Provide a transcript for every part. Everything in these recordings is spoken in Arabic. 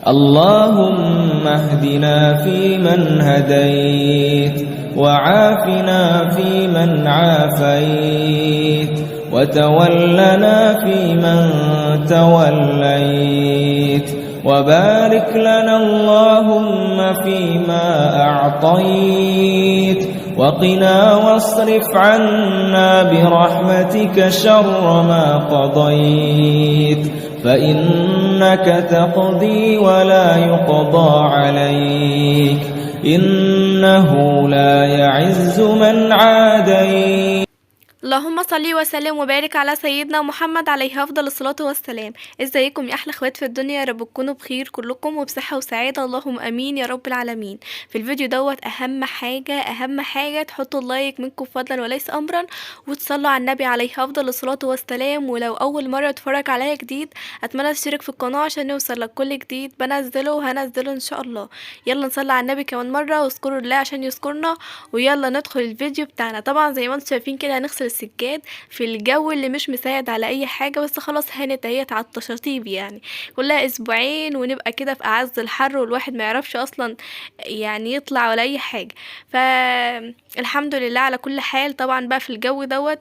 اللهم اهدنا فيمن هديت، وعافنا فيمن عافيت، وتولنا فيمن توليت، وبارك لنا اللهم فيما أعطيت، وقنا واصرف عنا برحمتك شر ما قضيت، فإنك تقضي ولا يقضى عليك، إنه لا يعز من عاديت. اللهم صل وسلم وبارك على سيدنا محمد عليه افضل الصلاه والسلام. ازيكم يا احلى اخوات في الدنيا؟ يا رب تكونوا بخير كلكم وبصحه وسعاده، اللهم امين يا رب العالمين. في الفيديو دوت اهم حاجه تحطوا اللايك منكم فضلا وليس امرا، وتصلوا على النبي عليه افضل الصلاه والسلام. ولو اول مره تتفرج عليا جديد اتمنى تشترك في القناه عشان يوصلك كل جديد بنزله وهنزله ان شاء الله. يلا نصلي على النبي كمان مره واذكروا الله عشان يذكرنا، ويلا ندخل الفيديو بتاعنا. طبعا زي ما انتم شايفين كده هنغسل السجاد في الجو اللي مش مساعد على اي حاجه، بس خلاص هانت اهيت على التشاطيب، يعني كلها اسبوعين ونبقى كده في اعز الحر والواحد ما يعرفش اصلا يعني يطلع ولا اي حاجه. فالحمد لله على كل حال. طبعا بقى في الجو دوت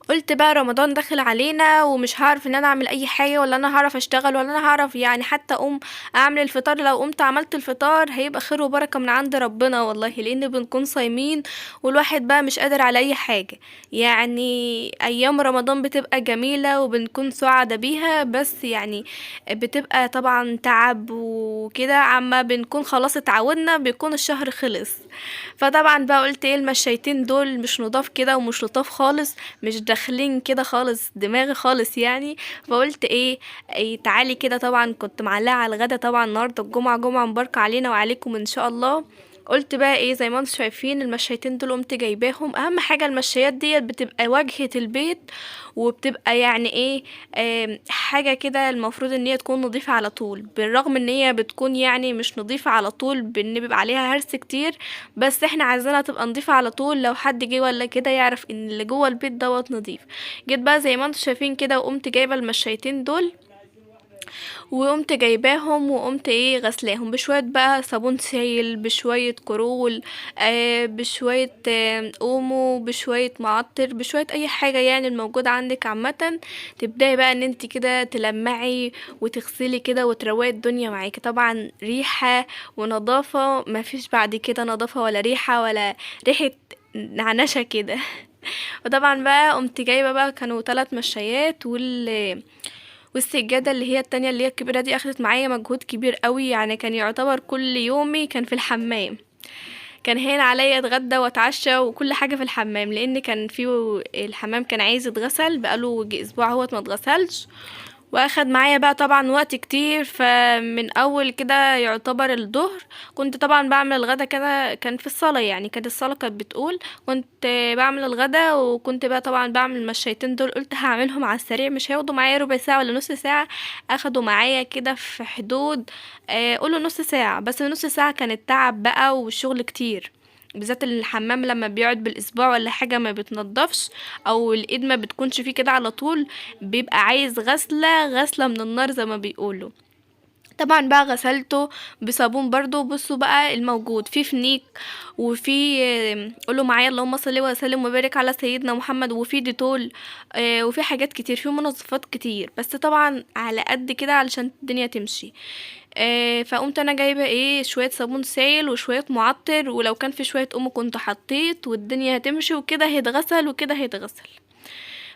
قلت بقى رمضان داخل علينا ومش هعرف ان انا اعمل اي حاجه، ولا انا هعرف اشتغل، ولا انا هعرف يعني حتى اقوم اعمل الفطار. لو قمت عملت الفطار هيبقى خير وبركه من عند ربنا والله، لان بنكون صايمين والواحد بقى مش قادر على اي حاجه. يعني ايام رمضان بتبقى جميله وبنكون سعدة بيها، بس يعني بتبقى طبعا تعب وكده، عما بنكون خلاص اتعودنا بيكون الشهر خلص. فطبعا بقى قلت ايه، المشايتين دول مش نضاف كده ومش لطاف خالص، مش داخلين كده خالص دماغي خالص يعني. فقلت إيه تعالي كده. طبعا كنت معلقه على الغدا، طبعا النهارده الجمعه، جمعه مباركه علينا وعليكم ان شاء الله. قلت بقى ايه، زي ما انتم شايفين المشايتين دول قمت جايباهم. اهم حاجه المشايات ديت بتبقى واجهه البيت، وبتبقى يعني ايه حاجه كده المفروض ان هي تكون نظيفه على طول، بالرغم ان هي بتكون يعني مش نظيفه على طول، بان بيبقى عليها هرس كتير، بس احنا عايزينها تبقى نظيفه على طول. لو حد جه ولا كده يعرف ان اللي جوه البيت دوت نظيف. جيت بقى زي ما انتم شايفين كده وقمت جايبه المشايتين دول، وقمت جايباهم وقمت غسلاهم بشوية بقى صابون سايل، بشوية كرول، بشوية اومو، بشوية معطر، بشوية اي حاجة يعني الموجودة عندك عامة. تبداي بقى ان انت كده تلمعي وتغسلي كده وتروقي الدنيا معاكي. طبعا ريحة ونظافة، مفيش بعد كده نظافة ولا ريحة ولا ريحة نعنشة كده. وطبعا بقى قمت جايبة بقى كانوا 3 مشايات والسجادة اللي هي التانية اللي هي الكبيرة دي اخدت معايا مجهود كبير قوي، يعني كان يعتبر كل يومي كان في الحمام. كان هين عليا اتغدى واتعشى وكل حاجة في الحمام، لان كان فيه الحمام كان عايز يتغسل بقاله اسبوع هو ما اتغسلش، واخد معايا بقى طبعا وقت كتير. فمن اول كده يعتبر الظهر كنت طبعا بعمل الغدا كده، كان في الصلاة يعني، كانت الصلاة كانت بتقول كنت بعمل الغدا، وكنت بقى طبعا بعمل المشايتين دول. قلت هعملهم على السريع، مش هياخدوا معايا ربع ساعة ولا نص ساعة، اخدوا معايا كده في حدود قولوا نص ساعة، بس نص ساعة كانت تعب بقى والشغل كتير، بالذات الحمام لما بيقعد بالاسبوع ولا حاجه ما بتنضفش، او الايد ما بتكونش فيه كده على طول، بيبقى عايز غسله من النار زي ما بيقولوا. طبعا بقى غسلته بصابون برضو. بصوا بقى الموجود في فنيك، وفي قولوا معايا اللهم صل وسلم وبارك على سيدنا محمد، وفي ديتول، وفي حاجات كتير، في منظفات كتير، بس طبعا على قد كده علشان الدنيا تمشي. فقمت انا جايبه شويه صابون سائل وشويه معطر، ولو كان في شويه كنت حطيت، والدنيا هتمشي وكده هيتغسل وكده هيتغسل.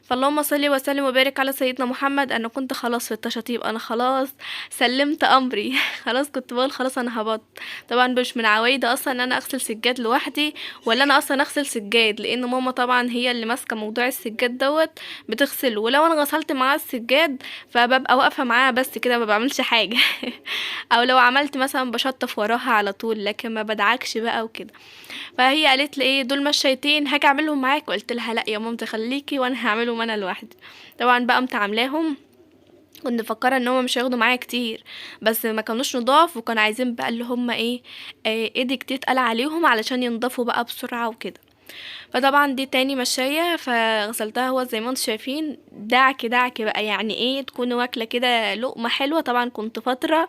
فاللهم صل وسلم وبارك على سيدنا محمد. انا كنت خلاص في التشاطيب، انا خلاص سلمت امري. خلاص كنت بقول خلاص انا هبط. طبعا مش من عوايدي اصلا ان انا اغسل سجاد لوحدي، ولا انا اصلا اغسل سجاد، لان ماما طبعا هي اللي ماسكه موضوع السجاد دوت بتغسله، ولو انا غسلت معاها السجاد فببقى واقفه معاها بس كده ما بعملش حاجه. او لو عملت مثلا بشطف وراها على طول، لكن ما بدعكش بقى وكده. فهي قالت لي دول مشيتين هاجي اعملهم معاك، قلت لها لا يا مامتي خليكي وانا هعملهم انا لوحدي. طبعا بقى قمت عاملاهم، كنت مفكره ان هما مش هياخدوا معايا كتير، بس ما كانوش نضاف، وكانوا عايزين بقى اللي هما ايدك تتقل عليهم علشان ينضفوا بقى بسرعه وكده. فطبعا دي تاني مشاية فغسلتها. هو زي ما انتم شايفين دعك دعك بقى، يعني ايه تكون واكلة كده لقمة حلوة. طبعا كنت فترة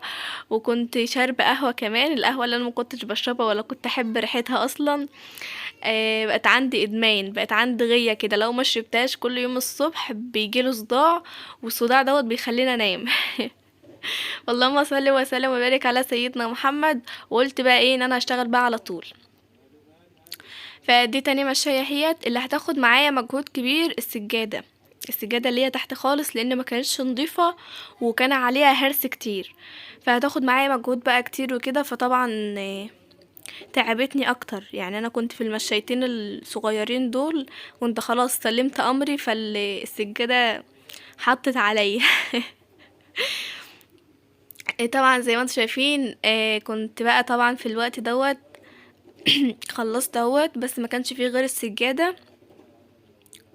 وكنت شاربة قهوة كمان، القهوة اللي انا ما كنتش بشربها ولا كنت احب ريحتها اصلا. بقت عندي ادمان، بقت عندي غية كده، لو ما شربتهاش كل يوم الصبح بيجيله صداع، والصداع دوت بيخلينا انام. اللهم صل وسلم وبارك على سيدنا محمد. وقلت بقى ايه ان انا هشتغل بقى على طول. فدي تاني مشاية هيت اللي هتاخد معايا مجهود كبير. السجادة اللي هي تحت خالص لان ما كانتش نظيفة وكان عليها هرس كتير، فهتاخد معايا مجهود بقى كتير وكده. فطبعا تعبتني اكتر. يعني انا كنت في المشايتين الصغيرين دول كنت خلاص سلمت امري، فالسجادة حطت عليا. طبعا زي ما انتم شايفين كنت بقى طبعا في الوقت دوت خلصت دوت، بس ما كانش فيه غير السجادة.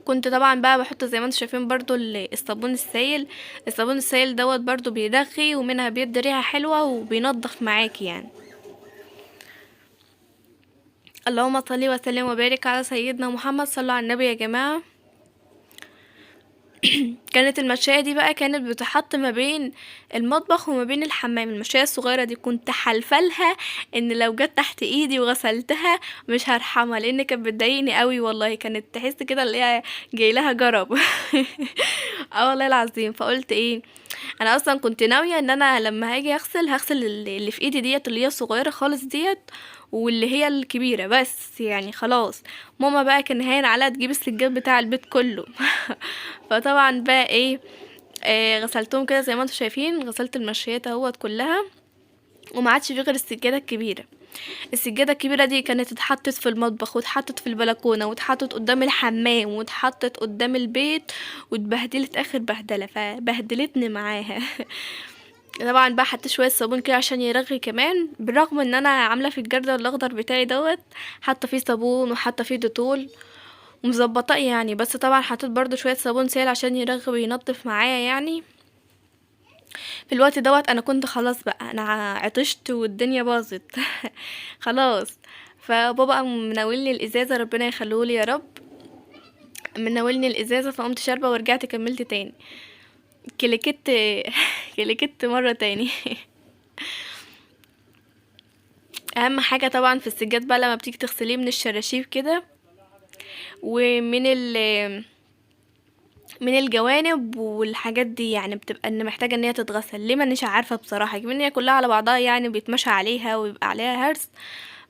كنت طبعا بقى بحط زي ما انتم شايفين برضو الصابون السائل. الصابون السائل دوت برضو بيرغي، ومنها بيدي ريحة حلوة وبينضف معاكي يعني. اللهم صل وسلم وبارك على سيدنا محمد. صلوا على النبي يا جماعة. كانت المشاية دي بقى كانت بتحط ما بين المطبخ وما بين الحمام. المشاية الصغيرة دي كنت حلفلها ان لو جت تحت ايدي وغسلتها مش هرحمها، لان كانت بتضايقني قوي والله. كانت تحس كده اللي هي جاي لها جرب. اه والله العظيم. فقلت ايه، انا اصلا كنت ناويه ان انا لما هاجي هغسل اللي في ايدي ديت اللي هي الصغيره خالص ديت، واللي هي الكبيره بس يعني خلاص. ماما بقى كان هين عليها تجيب السجاد بتاع البيت كله. فطبعا بقى ايه غسلتهم كده زي ما انتم شايفين. غسلت المشيات اهوت كلها، وما عادش في غير السجاده الكبيره. السجاده الكبيره دي كانت اتحطت في المطبخ واتحطت في البلكونه واتحطت قدام الحمام واتحطت قدام البيت، واتبهدلت اخر بهدله، فبهدلتني معاها. طبعا بقى حطيت شويه صابون كده عشان يرغي كمان، بالرغم ان انا عامله في الجردل الاخضر بتاعي دوت حاطه فيه صابون وحاطه فيه ديتول ومظبطاه يعني. بس طبعا حطيت برضو شويه صابون سائل عشان يرغي وينضف معايا يعني. في الوقت دوت انا كنت خلاص بقى انا عطشت والدنيا باظت. خلاص. فبابا قام مناولني الازازه، ربنا يخليهولي يا رب، مناولني الازازه فقمت شاربه ورجعت كملت تاني. كلكت. كلكت مره تاني. اهم حاجه طبعا في السجاد بقى لما بتيجي تغسليه من الشراشيب كده ومن من الجوانب والحاجات دي، يعني بتبقى ان محتاجه ان هي تتغسل. ليه؟ ما نش عارفه بصراحه، كمان هي كلها على بعضها يعني بيتمشى عليها ويبقى عليها هرس،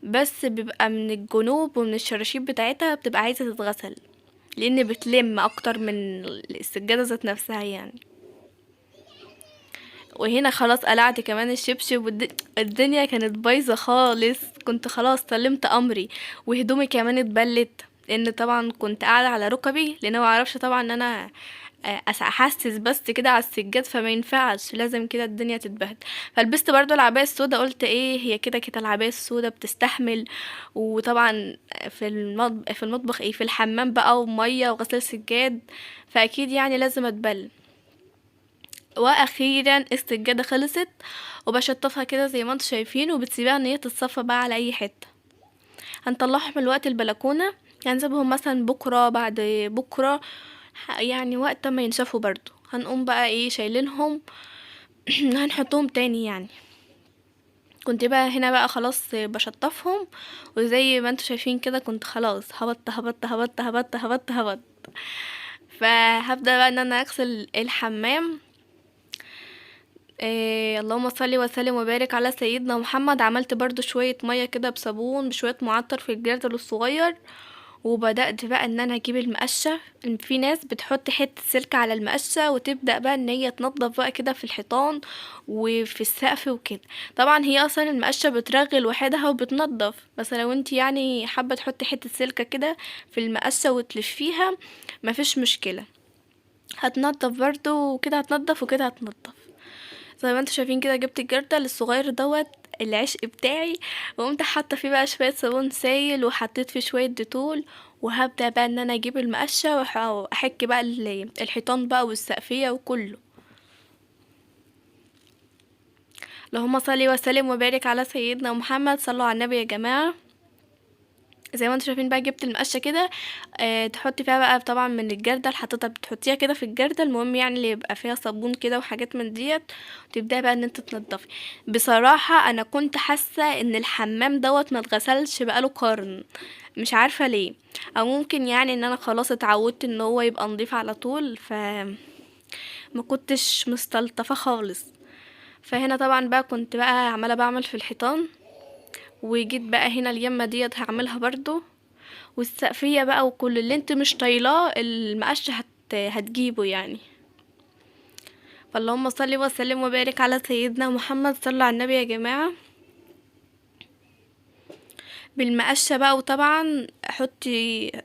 بس بيبقى من الجنوب ومن الشراشيب بتاعتها بتبقى عايزه تتغسل، لان بتلم اكتر من السجاده ذات نفسها يعني. وهنا خلاص قلعت كمان الشبشب الدنيا كانت بايظه خالص. كنت خلاص سلمت امري، وهدومي كمان اتبلت لان طبعا كنت قاعده على ركبي، لان ما اعرفش طبعا ان انا احسس بس كده على السجاد، فما ينفعش لازم كده الدنيا تتبهدل. فلبست برضو العباية السودا، قلت ايه هي كده كده العباية السودا بتستحمل. وطبعا في المطبخ ايه، في الحمام بقى وميه وغسيل سجاد، فاكيد يعني لازم اتبل. واخيرا السجاده خلصت، وبشطفها كده زي ما انتم شايفين، وبتسيبها ان هي تتصفى بقى على اي حته. هنطلعهم من وقت البلكونه، هنسيبهم مثلا بكره بعد بكره يعني وقت ما ينشفوا برضو. هنقوم بقى ايه شايلينهم. هنحطهم تاني يعني. كنت بقى هنا بقى خلاص بشطفهم، وزي ما انتم شايفين كده كنت خلاص هبط هبط هبط هبط هبط هبط. فهبدأ بقى ان انا اغسل الحمام. اللهم صل وسلم وبارك على سيدنا محمد. عملت برضو شوية مية كده بصابون بشوية معطر في الجردل الصغير، وبدأت بقى ان انا اجيب المقشة. في ناس بتحط حتة سلك على المقشة وتبدأ بقى ان هي تنظف بقى كده في الحيطان وفي السقف وكده. طبعا هي اصلا المقشة بترغي لوحدها وبتنظف، بس لو انت يعني حابة تحطي حتة سلكة كده في المقشة وتلفيها مفيش مشكلة، هتنظف برضو وكده هتنظف وكده هتنظف. زي ما انتوا شايفين كده جبت الجردل الصغير دوت العشق بتاعي، وقمت حاطه فيه بقى شويه صابون سايل وحطيت فيه شويه ديتول، وهبدا بقى ان انا اجيب المقشه واحك بقى الحيطان بقى والسقفيه وكله. اللهم صل وسلم وبارك على سيدنا محمد. صلوا على النبي يا جماعه. زي ما انتم شايفين بقى جبت المقشه كده، تحطي فيها بقى طبعا من الجردل، حطيتها بتحطيها كده في الجردل، المهم يعني اللي يبقى فيها صابون كده وحاجات من ديت، وتبداي بقى ان انت تنضفي. بصراحه انا كنت حاسه ان الحمام دوت ما اتغسلش بقاله قرن، مش عارفه ليه، او ممكن يعني ان انا خلاص اتعودت ان هو يبقى نضيف على طول، ما كنتش مستلطفه خالص. فهنا طبعا بقى كنت بقى عماله بعمل في الحيطان، وجيت بقى هنا اليمه ديت هعملها برضو، والسقفية بقى وكل اللي انت مش طايلاه المقش هتجيبه يعني. فاللهم صل وسلم وبارك على سيدنا محمد، صلوا على النبي يا جماعة. بالمقشة بقى، وطبعا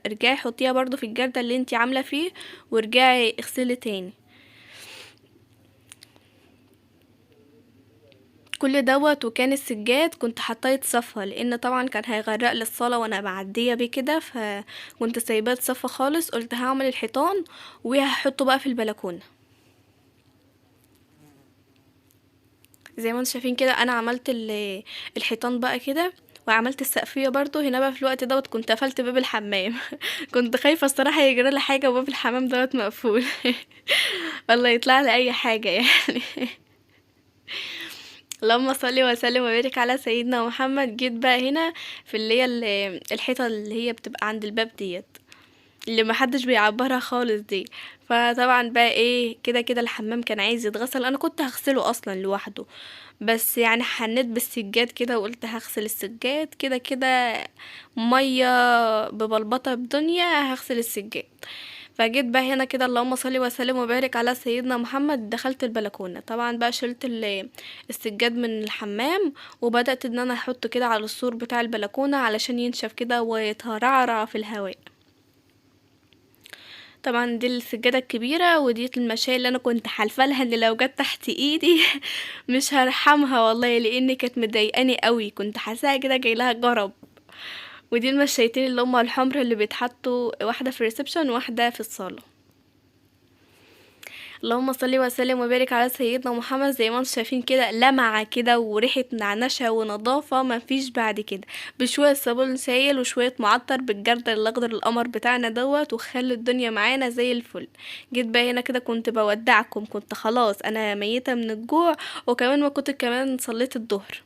ارجعي حطيها برضو في الجردل اللي انت عاملة فيه، وارجعي اغسلي تاني كل دوت. وكان السجاد كنت حطاه يتصفى، لان طبعا كان هيغرق لي الصاله وانا معديه بيه كده، فكنت سايباه يتصفى خالص. قلت هعمل الحيطان وهحطه بقى في البلكونه. زي ما انتم شايفين كده انا عملت الحيطان بقى كده، وعملت السقفيه برضو. هنا بقى في الوقت دوت كنت قفلت باب الحمام كنت خايفه الصراحه يجرى لي حاجه وباب الحمام دوت مقفول والله يطلع لي اي حاجه يعني اللهم صل وسلم وبارك على سيدنا محمد. جيت بقى هنا في اللي هي الحيطه اللي هي بتبقى عند الباب ديت، اللي محدش بيعبرها خالص دي. فطبعا بقى ايه، كده كده الحمام كان عايز يتغسل، انا كنت هغسله اصلا لوحده، بس يعني حنيت بالسجاد كده وقلت هغسل السجاد كده كده، ميه ببلبطه بدنيا هغسل السجاد. فجيت بقى هنا كده اللهم صل وسلم وبارك على سيدنا محمد، دخلت البلكونه. طبعا بقى شلت السجاد من الحمام، وبدات ان انا احطه كده على السور بتاع البلكونه علشان ينشف كده ويترعرع في الهواء. طبعا دي السجادة الكبيرة، ودي المشاية اللي انا كنت حالفة لها ان لو جت تحت ايدي مش هرحمها والله، لان كانت مضايقاني قوي، كنت حاساها كده جاي لها جرب. ودي المشايتين اللي هما الحمر اللي بيتحطوا، واحدة في الريسبشن وواحدة في الصالة. اللهم صل وسلم وبارك على سيدنا محمد. زي ما انتم شايفين كده لمعة كده وريحة نعنشة ونظافة ما فيش بعد كده، بشوية صابون سائل وشوية معطر بالجردل الاخضر القمر بتاعنا دوت، وخلي الدنيا معانا زي الفل. جيت بقى هنا كده كنت بودعكم، كنت خلاص انا ميتة من الجوع، وكمان ما كنت كمان صليت الظهر.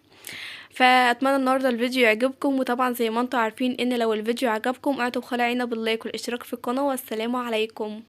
فاتمنى النهارده الفيديو يعجبكم، وطبعا زي ما انتم عارفين ان لو الفيديو عجبكم اعطوا خلعينا باللايك والاشتراك في القناة، والسلام عليكم.